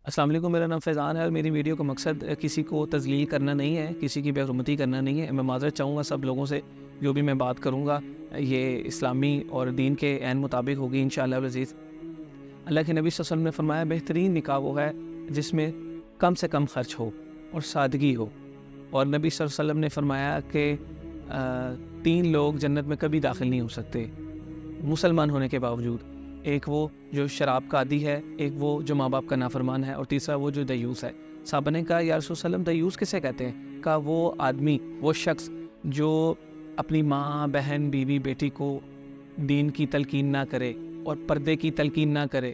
السلام علیکم، میرا نام فیضان ہے اور میری ویڈیو کا مقصد کسی کو تذلیل کرنا نہیں ہے، کسی کی بے حرمتی کرنا نہیں ہے۔ میں معذرت چاہوں گا سب لوگوں سے، جو بھی میں بات کروں گا یہ اسلامی اور دین کے عین مطابق ہوگی انشاءاللہ العزیز۔ اللہ کے نبی صلی اللہ علیہ وسلم نے فرمایا بہترین نکاح وہ ہے جس میں کم سے کم خرچ ہو اور سادگی ہو، اور نبی صلی اللہ علیہ وسلم نے فرمایا کہ 3 لوگ جنت میں کبھی داخل نہیں ہو سکتے مسلمان ہونے کے باوجود۔ ایک وہ جو شراب کا عادی ہے، ایک وہ جو ماں باپ کا نافرمان ہے، اور تیسرا وہ جو دیوس ہے۔ صحابہ نے کہا یا رسول اللہ وسلم دیوس کسے کہتے ہیں؟ کہا وہ آدمی، وہ شخص جو اپنی ماں، بہن، بیوی، بیٹی کو دین کی تلقین نہ کرے اور پردے کی تلقین نہ کرے،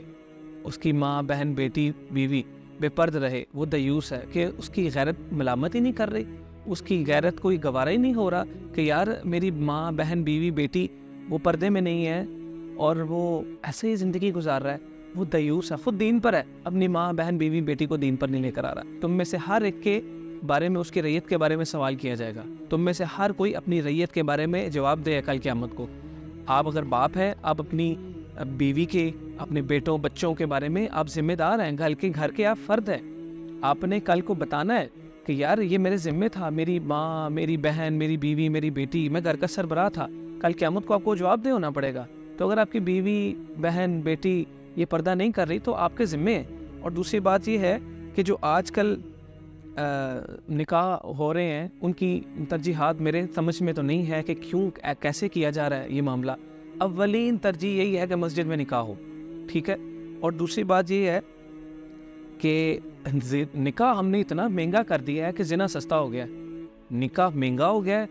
اس کی ماں، بہن، بیٹی، بیوی بے پرد رہے، وہ دیوس ہے۔ کہ اس کی غیرت ملامت ہی نہیں کر رہی، اس کی غیرت کوئی گوارا ہی نہیں ہو رہا کہ یار میری ماں، بہن، بیوی، بیٹی وہ پردے میں نہیں ہے اور وہ ایسے ہی زندگی گزار رہا ہے، وہ دیوس ہے، خود دین پر ہے، اپنی ماں، بہن، بیوی، بیٹی کو دین پر نہیں لے کر آ رہا۔ تم میں سے ہر ایک کے بارے میں، اس کی ریت کے بارے میں سوال کیا جائے گا۔ تم میں سے ہر کوئی اپنی ریت کے بارے میں جواب دے کل قیامت کو۔ آپ اگر باپ ہیں، آپ اپنی بیوی کے، اپنے بیٹوں، بچوں کے بارے میں آپ ذمہ دار ہیں، گھر کے آپ فرد ہیں۔ آپ نے کل کو بتانا ہے کہ یار یہ میرے ذمہ تھا، میری ماں، میری بہن، میری بیوی، میری بیٹی، میں گھر کا سربراہ تھا۔ کل قیامت کو آپ کو جواب دہ ہونا پڑے گا۔ تو اگر آپ کی بیوی، بہن، بیٹی یہ پردہ نہیں کر رہی تو آپ کے ذمے ہیں۔ اور دوسری بات یہ ہے کہ جو آج کل نکاح ہو رہے ہیں ان کی ترجیحات میرے سمجھ میں تو نہیں ہے کہ کیوں کیسے کیا جا رہا ہے یہ معاملہ۔ اولین ترجیح یہی ہے کہ مسجد میں نکاح ہو، ٹھیک ہے۔ اور دوسری بات یہ ہے کہ نکاح ہم نے اتنا مہنگا کر دیا ہے کہ زنا سستا ہو گیا ہے، نکاح مہنگا ہو گیا ہے،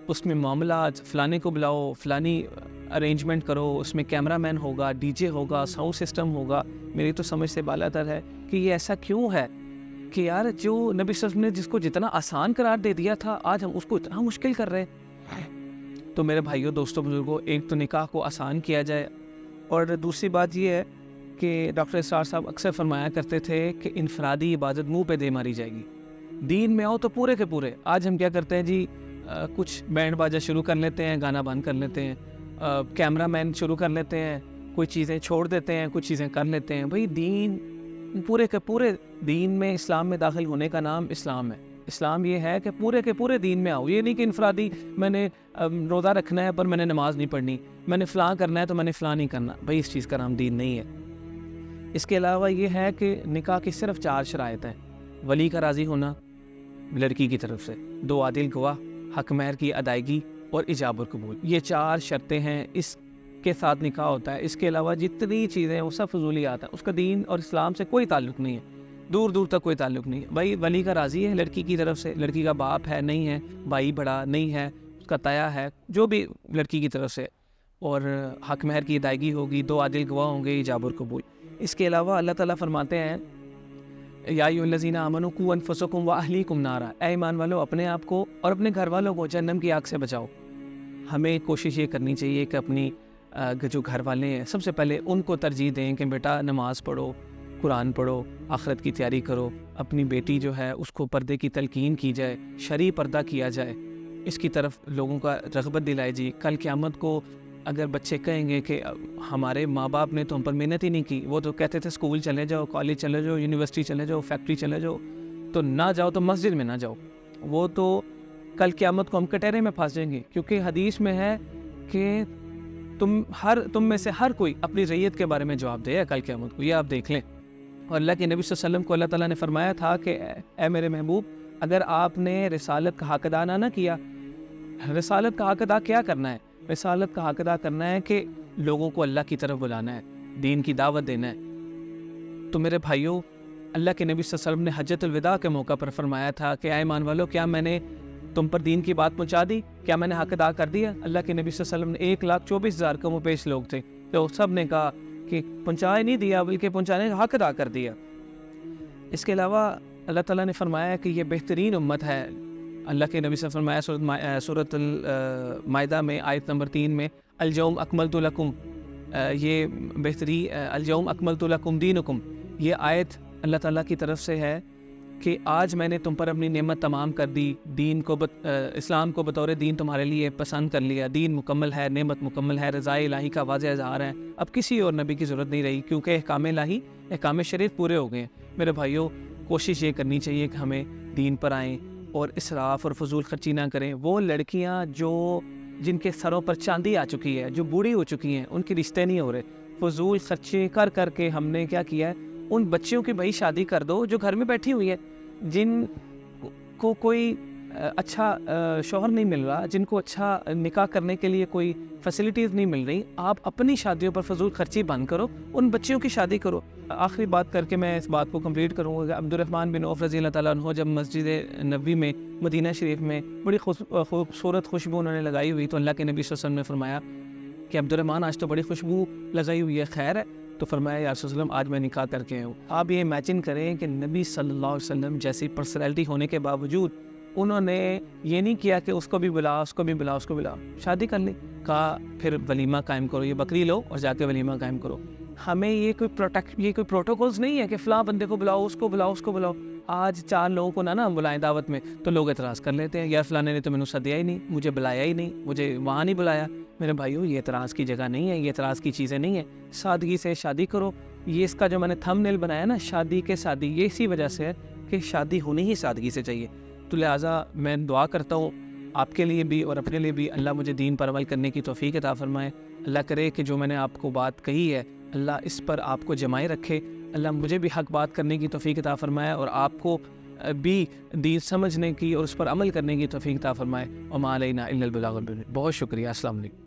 اس میں معاملات، فلانے کو بلاؤ، فلانی ارینجمنٹ کرو، اس میں کیمرہ مین ہوگا، ڈی جے ہوگا، ساؤنڈ سسٹم ہوگا۔ میری تو سمجھ سے بالا تر ہے کہ یہ ایسا کیوں ہے کہ یار جو نبی صلی اللہ علیہ وسلم نے جس کو جتنا آسان قرار دے دیا تھا آج ہم اس کو اتنا مشکل کر رہے ہیں۔ تو میرے بھائیوں، دوستوں، بزرگوں، ایک تو نکاح کو آسان کیا جائے، اور دوسری بات یہ ہے کہ ڈاکٹر اسرار صاحب اکثر فرمایا کرتے تھے کہ انفرادی عبادت منہ پہ دے ماری جائے گی۔ دین میں آؤ تو پورے کے پورے۔ آج ہم کیا کرتے ہیں جی، کچھ بینڈ باجا شروع کر لیتے ہیں، گانا بند کر لیتے ہیں، کیمرہ مین شروع کر لیتے ہیں، کوئی چیزیں چھوڑ دیتے ہیں، کچھ چیزیں کر لیتے ہیں۔ بھئی دین پورے کے پورے دین میں، اسلام میں داخل ہونے کا نام اسلام ہے۔ اسلام یہ ہے کہ پورے کے پورے دین میں آؤ۔ یہ نہیں کہ انفرادی میں نے روزہ رکھنا ہے پر میں نے نماز نہیں پڑھنی، میں نے فلاں کرنا ہے تو میں نے فلاں نہیں کرنا۔ بھئی اس چیز کا نام دین نہیں ہے۔ اس کے علاوہ یہ ہے کہ نکاح کی صرف 4 شرائط ہیں۔ ولی کا راضی ہونا لڑکی کی طرف سے، 2 عادل گواہ، حق مہر کی ادائیگی اور ایجاب اور قبول۔ یہ 4 شرطیں ہیں، اس کے ساتھ نکاح ہوتا ہے۔ اس کے علاوہ جتنی چیزیں ہیں وہ سب فضولیات ہیں، اس کا دین اور اسلام سے کوئی تعلق نہیں ہے، دور دور تک کوئی تعلق نہیں ہے۔ بھائی ولی کا راضی ہے لڑکی کی طرف سے، لڑکی کا باپ ہے نہیں ہے، بھائی بڑا نہیں ہے، اس کا تایا ہے، جو بھی لڑکی کی طرف سے، اور حق مہر کی ادائیگی ہوگی، 2 عادل گواہ ہوں گے، ایجاب اور قبول۔ اس کے علاوہ اللہ تعالیٰ فرماتے ہیں یا ایھا الذین آمنوا قوا انفسکم واہلیکم نارا، اے ایمان والو اپنے آپ کو اور اپنے گھر والوں کو جہنم کی آگ سے بچاؤ۔ ہمیں کوشش یہ کرنی چاہیے کہ اپنی جو گھر والے ہیں سب سے پہلے ان کو ترجیح دیں کہ بیٹا نماز پڑھو، قرآن پڑھو، آخرت کی تیاری کرو۔ اپنی بیٹی جو ہے اس کو پردے کی تلقین کی جائے، شرعی پردہ کیا جائے، اس کی طرف لوگوں کا رغبت دلائی جی۔ کل قیامت کو اگر بچے کہیں گے کہ ہمارے ماں باپ نے تو ہم پر محنت ہی نہیں کی، وہ تو کہتے تھے اسکول چلے جاؤ، کالج چلے جاؤ، یونیورسٹی چلے جاؤ، فیکٹری چلے جاؤ، تو نہ جاؤ تو مسجد میں نہ جاؤ، وہ تو کل قیامت کو ہم کٹہرے میں پھنس جائیں گے۔ کیونکہ حدیث میں ہے کہ تم میں سے ہر کوئی اپنی ریت کے بارے میں جواب دے کل قیامت کو، یہ آپ دیکھ لیں۔ اور اللہ کے نبی صلی اللہ علیہ وسلم کو اللہ تعالیٰ نے فرمایا تھا کہ اے میرے محبوب، اگر آپ نے رسالت کا حق ادا نہ کیا، رسالت کا حق ادا کیا کرنا ہے؟ رسالت کا حق ادا کرنا ہے کہ لوگوں کو اللہ کی طرف بلانا ہے، دین کی دعوت دینا ہے۔ تو میرے بھائیوں، اللہ کے نبی صلی اللہ علیہ وسلم نے حجۃ الوداع کے موقع پر فرمایا تھا کہ اے ایمان والو، کیا میں نے تم پر دین کی بات پہنچا دی؟ کیا میں نے حق ادا کر دیا؟ اللہ کے نبی صلی اللہ علیہ وسلم نے 1,24,000 کم و بیش لوگ تھے، تو سب نے کہا کہ پہنچا ہی نہیں دیا بلکہ پہنچانے کا حق ادا کر دیا۔ اس کے علاوہ اللہ تعالیٰ نے فرمایا کہ یہ بہترین امت ہے۔ اللہ کے نبی صلی اللہ علیہ وسلم فرمایا سورۃ المائدہ میں آیت نمبر 3 میں اليوم اکملت لکم، یہ بہتری اليوم اکملت لکم دینکم، یہ آیت اللہ تعالیٰ کی طرف سے ہے کہ آج میں نے تم پر اپنی نعمت تمام کر دی، دین کو اسلام کو بطور دین تمہارے لیے پسند کر لیا، دین مکمل ہے، نعمت مکمل ہے، رضا الہی کا واضح اظہار ہے۔ اب کسی اور نبی کی ضرورت نہیں رہی، کیونکہ احکام الہی، احکام شریعت پورے ہو گئے ہیں۔ میرے بھائیوں کوشش یہ کرنی چاہیے کہ ہمیں دین پر آئیں اور اسراف اور فضول خرچی نہ کریں. وہ لڑکیاں جن کے سروں پر چاندی آ چکی ہے, جو بوڑھی ہو چکی ہیں, ان کے رشتے نہیں ہو رہے, فضول خرچے کر کے ہم نے کیا کیا ہے, ان بچیوں کی بھائی شادی کر دو جو گھر میں بیٹھی ہوئی ہیں, جن کو کوئی اچھا شوہر نہیں مل رہا, جن کو اچھا نکاح کرنے کے لیے کوئی فیسلٹیز نہیں مل رہی. آپ اپنی شادیوں پر فضول خرچی بند کرو, ان بچیوں کی شادی کرو. آخری بات کر کے میں اس بات کو کمپلیٹ کروں گا. عبد الرحمن بن عوف رضی اللہ تعالیٰ عنہ جب مسجد نبوی میں مدینہ شریف میں بڑی خوبصورت خوشبو انہوں نے لگائی ہوئی, تو اللہ کے نبی صلی اللہ علیہ وسلم نے فرمایا کہ عبد الرحمن آج تو بڑی خوشبو لگائی ہوئی ہے, خیر ہے؟ تو فرمایا یا رسول اللہ آج میں نکاح کر کے ہوں. آپ یہ امیجن کریں کہ نبی صلی اللہ علیہ وسلم جیسی پرسنالٹی ہونے کے باوجود انہوں نے یہ نہیں کیا کہ اس کو بھی بلا, اس کو بھی بلا, اس کو بلا, شادی کر لی. کہا پھر ولیمہ قائم کرو, یہ بکری لو اور جا کے ولیمہ قائم کرو. ہمیں یہ کوئی پروٹوکولز نہیں ہے کہ فلاں بندے کو بلاؤ, اس کو بلاؤ, اس کو بلاؤ. آج 4 لوگوں کو نہ بلائیں دعوت میں تو لوگ اعتراض کر لیتے ہیں, یا فلاں نے تو میں نے سدیا ہی نہیں, مجھے بلایا ہی نہیں, مجھے وہاں نہیں بلایا. میرے بھائیو یہ اعتراض کی جگہ نہیں ہے, یہ اعتراض کی چیزیں نہیں ہیں. سادگی سے شادی کرو. یہ اس کا جو میں نے تھم نیل بنایا نا, شادی کے سادی, یہ اسی وجہ سے ہے کہ شادی ہونی ہی سادگی سے چاہیے. تو لہٰذا میں دعا کرتا ہوں آپ کے لیے بھی اور اپنے لیے بھی, اللہ مجھے دین پر عمل کرنے کی توفیق عطا فرمائے. اللہ کرے کہ جو میں نے آپ کو بات کہی ہے اللہ اس پر آپ کو جمائے رکھے. اللہ مجھے بھی حق بات کرنے کی توفیق عطا فرمائے اور آپ کو بھی دین سمجھنے کی اور اس پر عمل کرنے کی توفیق عطا فرمائے. وما علینا الا البلاغ المبین. بہت شکریہ. السلام علیکم.